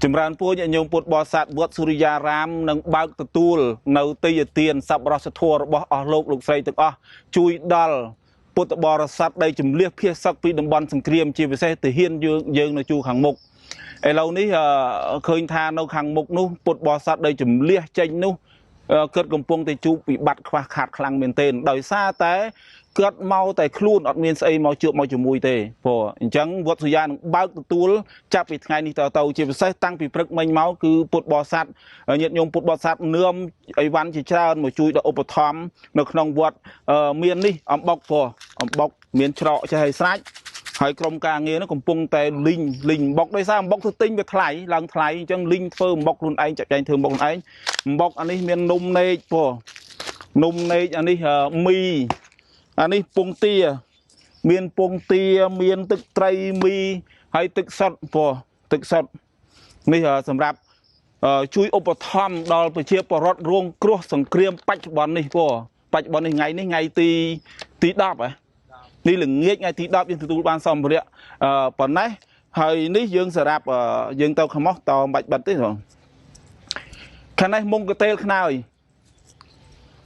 Chấm ran pua nhận nhung bột bò sạt vượt Surya Ram nâng bao tự tuol nâu tây tiền sắp ra sát thua bỏ ở lục lục xây tự chui đal bột bò sạt đây chấm liếc phía sắc bị đồng bòn sừng kriêm chia về xe từ hiên dương là chu hàng mục ai lâu ní khơi tha nâu hàng mục nu bột bò sạt đây chấm liếc tranh nu cất cầm pung tay chu bị bắt khoa khát khăng miền tên đời xa té cất mau tay khuôn ở miền xây mau chụp mau chụp mùi tê phò chẳng vượt thời gian bao tuol chắp bị ngày ní tàu chỉ phải tăng bị prek mênh máu cứ bột bò sạt nhiệt nhung bột bò sạt nươm ấy văn chỉ trao một chui đã ốp thắm được nòng vượt miền ní bọc phò bọc miền trọ cho hay sách hay công ca nghe nó còn pung tay linh bọc đây sao bọc thực tinh về thay lần thay chẳng linh phơm bọc luôn anh chạy tranh thường bọc anh bọc anh ấy miền nôm nê phò nôm nê anh ấy mi anh ấy pung tia miền tức tây mi hay tức sọt phò tức sọtนี่สำหรับช่วยอุปถัมภ์ดอลไปเชียร์ปรดรวงครัวสังเกตปัจจุบันนี่พอปัจจุบันนี่ไงตีดับนี่หลึงเงี้ยไงตีดับยังถือตัวบ้านซ้ำไปเลยปนไหนให้นี่ยังสำหรับยังเตาขมอเตาบัดบัดที่สองขณะมุงกระเตลขนาด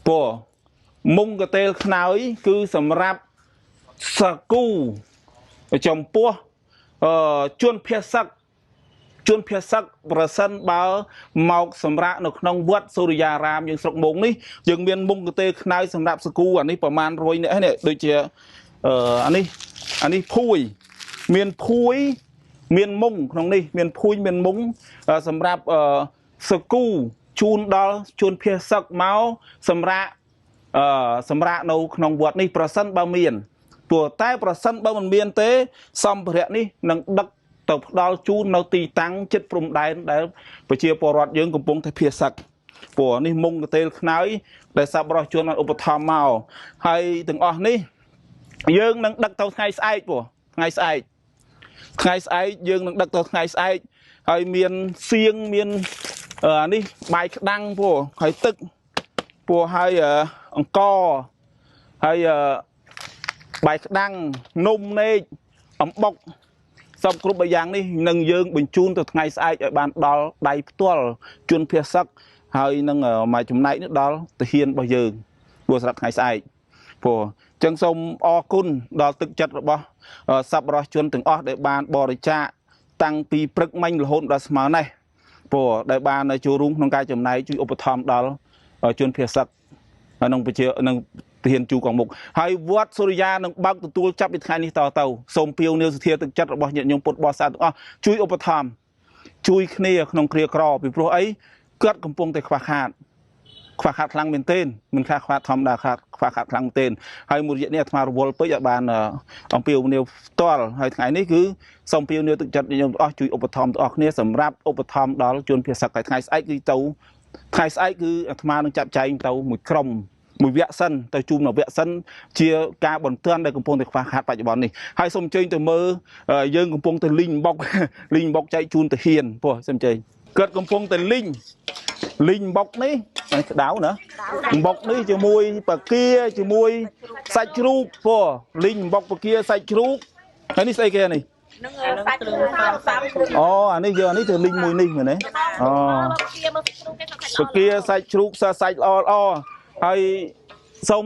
พอมุงกระเตลขนาดคือสำหรับสกูจอมปัวจวนเพียสักจนเพียสักประสันบ่าวหมอกสำรับนกนองวัดสุริยารามยังสกมงนี่ยังเมียนมุงกระเตยขนายสำหรับสกูอันนี้ประมาณร้อยเนี่ยโดยเฉพาะอันนี้พุยเมียนพุยเมียนมุงตรงนี้เมียนพุยเมียนมุงสำหรับสกูจูนดอลจูนเพียสักเมาสำรับนกนองวัดนี่ประสันบ่าวเมียนตัวใต้ประสันบ่าวมันเมียนเต้ซ้ำเพียนี่นังดักตบดอลจูนเราตีตั้งจิตปรุงได้ไปเชียร์ปรอดยังกำปงเทพีสักปวนี่มุงเตลขนายได้สับรอชวนอุปธรรมเมาให้ถึงอ๋อนี่ยังนังดักเตาไงไซปวไงไซยังนังดักเตาไงไซให้เมียนเสียงเมียนนี่ใบดังปวให้ตึกปวให้องกอให้ใบดังนุ่มเนยบกสอบกรุ๊ปอย่างนี้หนึ่งยืงbình chun từ ngày sai ở bàn đo đầy tuol chun phía sắc hơi nâng mà chúng này nước đó từ hiền bao giờ vừa sạch ngày sai phù chân sông o cun đo tự chất rồi bo sập rồi chun từng o để bàn bò để cha tăng pi prek manh là hôn đó mà này phù để bàn này chú rung nông cai chấm này chú uptham đó chun phía sắc nông bị chưa nông hiện chủ quảng mục hay vót Surya nâng bác từ tuol chấp đi khai ní tàu sông piêu nêu thiệt thực chấtរបស់nhận nhung bột bò sátជួយឧបត្ថម្ភជួយគ្នាក្នុងគ្រាក្រពីព្រោះអីគាត់កំពុងតែខ្វះខាតខ្លាំងមែនទែនមិនខ្វះធម្មតាខ្វះខាតខ្លាំងមែនទែនហើយមួយរយៈនេះអាត្មារវល់ពេកឲ្យបានអំពាវនាវផ្ទាល់ហើយថ្ងៃនេះគឺសូមពាវនាវទឹកចិត្តញោមទាំងអស់ជួយឧបត្ថម្ភទាំងអស់គ្នាសម្រាប់ឧបត្ថម្ភដល់ជនភៀសសឹកថ្ងៃស្អែកគឺទៅថ្ងៃស្អែកគឺអាត្មានឹងចាប់ចែងទៅមួយក្រុមមួយវគ្គសិនទៅជុំនៅវគ្គសិនជាការបន្ទន់ដែលកំពុងតែខ្វះខាតបច្ចុប្បន្ននេះហើយសូមអញ្ជើញទៅមើលយើងកំពុងតែលីងបុកចែកជូនទៅហ៊ានពោះសូមអញ្ជើញគាត់កំពុងតែលីងបុកនេះក្តៅណាបុកនេះជាមួយបាគាជាមួយសាច់ជ្រូកពោះលីងបុកបាគាសាច់ជ្រូកហើយនេះស្អីគេនេះនឹងសាច់គ្រឿងអូអានេះយកអានេះទៅលីងមួយនេះមែនទេអូបាគាសាច់ជ្រូកសាច់ល្អហើយសូម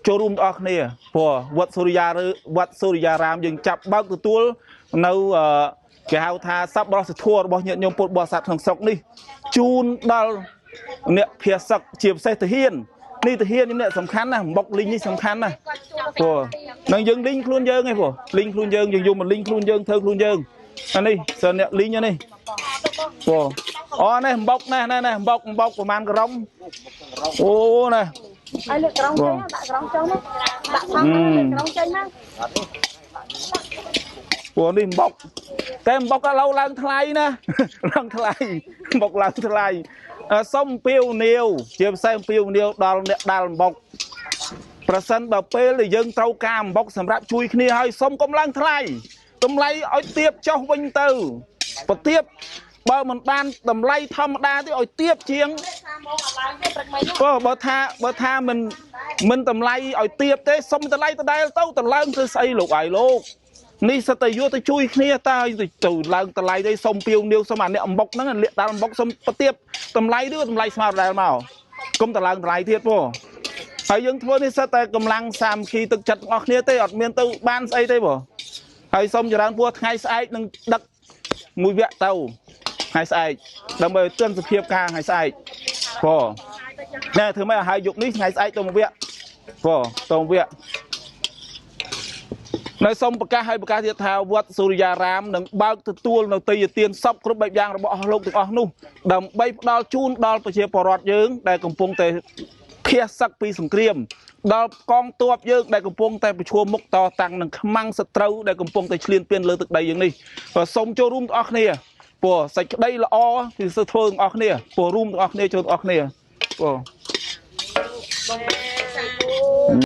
ចូលរួមទាំងអស់គ្នាព្រោះវត្តសុរិយារាមយើងចាប់បើកទទួលនៅគេហៅថាសប្បុរសធម៌របស់ញាតិញោមពុទ្ធបរិស័ទក្នុងស្រុកនេះជូនដល់អ្នកភៀសសឹកជាពិសេសទាហាននេះទាហាននេះសំខាន់ណាស់បុកលីងនេះសំខាន់ណាស់ព្រោះនឹងយើងលីងខ្លួនយើងឯងព្រោះលីងខ្លួនយើងយកមកលីងខ្លួនយើងធ្វើខ្លួនយើងអានេះសិនអ្នកលីងនេះព្រោះអូនេះបុកណែបុកប្រហែលក្រុមអូណែហើយលើក្រុមចេញដាក់ក្រុមចុះនេះដាក់ថងក្រុមចេញណាព្រោះនេះបុកតែបុកក៏ឡើងថ្លៃណាឡើងថ្លៃបុកឡើងថ្លៃសុំពាវនាវជាពិសេសពាវនាវដល់អ្នកដាល់បុកប្រសិនបើពេលដែលយើងត្រូវការបុកសម្រាប់ជួយគ្នាហើយសុំកុំឡើងថ្លៃតម្លៃឲ្យទៀបចុះវិញទៅប្រទៀបបើមិនបានតម្លៃធម្មតាទេឲ្យទៀបជាងបើថាមិនតម្លៃឲ្យទៀបទេសុំតម្លៃដដែលទៅឡើងធ្វើស្អីលោក នេះសិតតែយកទៅជួយគ្នាតើទៅឡើងតម្លៃទៅសុំពីវនាវសុំអាអ្នកអំបុកហ្នឹងលាក់តាមអំបុកសុំប្រទៀបតម្លៃឬតម្លៃស្មើដដែលមកគុំតឡើងតម្លៃទៀតពោហើយយើងធ្វើនេះសិតតែកម្លាំងសាមគ្គីទឹកចិត្តរបស់គ្នាទេអត់មានទៅបានស្អីទេបងហើយសុំចរើនពោះថ្ងៃស្អែកនឹងដឹកមួយវគ្គទៅថ្ងៃស្អែកដើម្បីឲ្យទិនសភាពការថ្ងៃស្អែកបងណែធ្វើម៉េចឲ្យហើយយប់នេះថ្ងៃស្អែកទៅមួយវគ្គបងទៅមួយវគ្គនៅសូមប្រកាសឲ្យប្រកាសទៀតថាវត្តសូរិយារាមនឹងបើកទទួលនៅទីទានសពគ្រប់បែបយ៉ាងរបស់អស់លោកទាំងអស់នោះដើម្បីផ្ដល់ជូនដល់ប្រជាពលរដ្ឋយើងដែលកំពុងតែភៀសសឹកពីសង្គ្រាមដល់កងទ័ពយើងដែលកំពុងតែប្រឈមមុខតតាំងនឹងខ្មាំងសត្រូវដែលកំពុងតែឈ្លានពានលើទឹកដីយើងនេះសូមចូលរួមទាំងអស់គ្នាព្រោះសេចក្តីល្អគឺធ្វើទាំងអស់គ្នាព្រោះរួមទាំងអស់គ្នាចូលទាំងអស់គ្នាព្រោះ